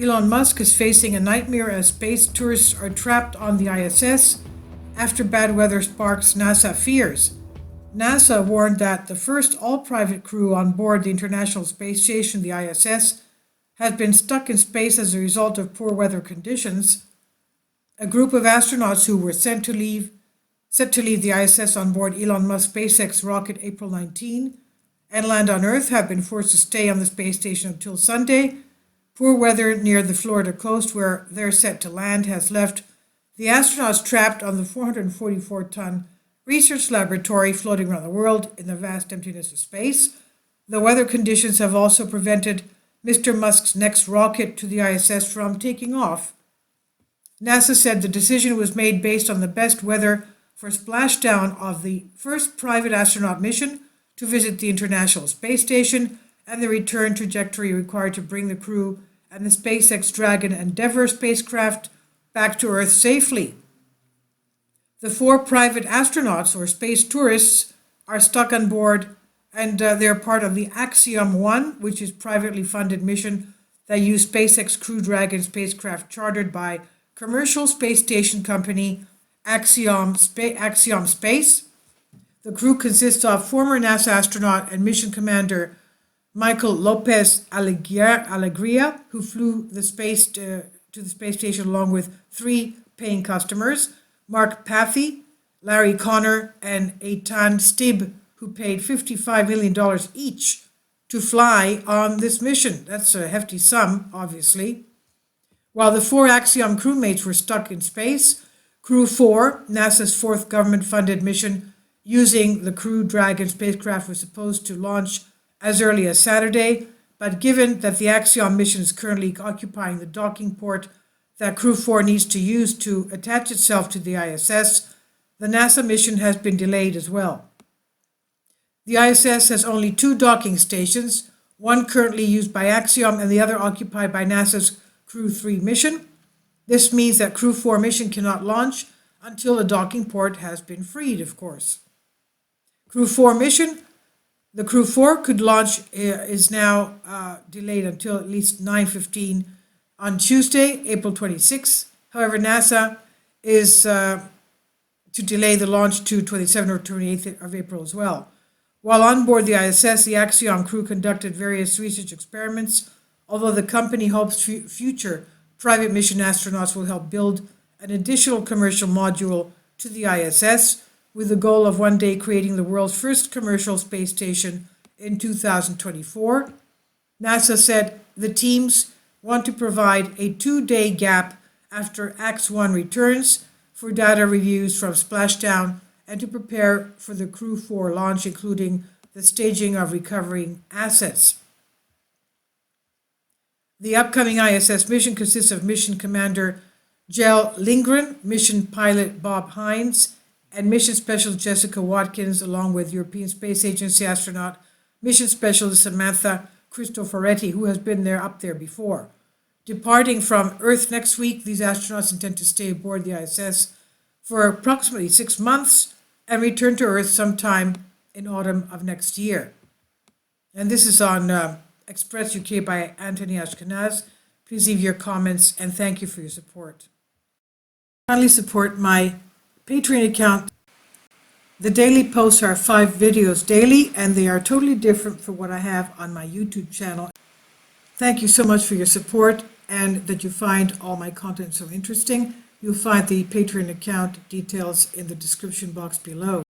Elon Musk is facing a nightmare as space tourists are trapped on the ISS after bad weather sparks NASA fears. NASA warned that the first all-private crew on board the International Space Station, the ISS, has been stuck in space as a result of poor weather conditions. A group of astronauts who were set to leave the ISS on board Elon Musk's SpaceX rocket April 19 and land on Earth have been forced to stay on the space station until Sunday. Poor weather near the Florida coast, where they're set to land, has left the astronauts trapped on the 444-ton research laboratory floating around the world in the vast emptiness of space. The weather conditions have also prevented Mr. Musk's next rocket to the ISS from taking off. NASA said the decision was made based on the best weather for splashdown of the first private astronaut mission to visit the International Space Station and the return trajectory required to bring the crew and the SpaceX Dragon Endeavour spacecraft back to Earth safely. The 4 private astronauts, or space tourists, are stuck on board, and they're part of the Axiom 1, which is privately funded mission that used SpaceX Crew Dragon spacecraft chartered by commercial space station company Axiom Space. The crew consists of former NASA astronaut and mission commander Michael Lopez Alegria, who flew to the space station along with 3 paying customers, Mark Pathy, Larry Connor, and Eitan Stib, who paid $55 million each to fly on this mission. That's a hefty sum, obviously. While the 4 Axiom crewmates were stuck in space, Crew 4, NASA's 4th government-funded mission using the Crew Dragon spacecraft, was supposed to launch as early as Saturday, but given that the Axiom mission is currently occupying the docking port that Crew 4 needs to use to attach itself to the ISS, the NASA mission has been delayed as well. The ISS has only 2 docking stations, one currently used by Axiom and the other occupied by NASA's Crew 3 mission. This means that Crew 4 mission cannot launch until the docking port has been freed, of course. The Crew 4 could launch is now delayed until at least 9:15 on Tuesday, April 26. However, NASA is to delay the launch to 27 or 28th of April as well. While on board the ISS, the Axiom crew conducted various research experiments, although the company hopes future private mission astronauts will help build an additional commercial module to the ISS, with the goal of one day creating the world's first commercial space station in 2024. NASA said the teams want to provide a 2-day gap after AX-1 returns for data reviews from splashdown and to prepare for the Crew 4 launch, including the staging of recovering assets. The upcoming ISS mission consists of Mission Commander Jel Lindgren, Mission Pilot Bob Hines, and Mission Specialist Jessica Watkins, along with European Space Agency astronaut Mission Specialist Samantha Cristoforetti, who has been up there before. Departing from Earth next week, these astronauts intend to stay aboard the ISS for approximately 6 months and return to Earth sometime in autumn of next year. And this is on Express UK by Anthony Ashkenaz. Please leave your comments and thank you for your support. Kindly support my Patreon account. The daily posts are 5 videos daily, and they are totally different from what I have on my YouTube channel. Thank you so much for your support and that you find all my content so interesting. You'll find the Patreon account details in the description box below.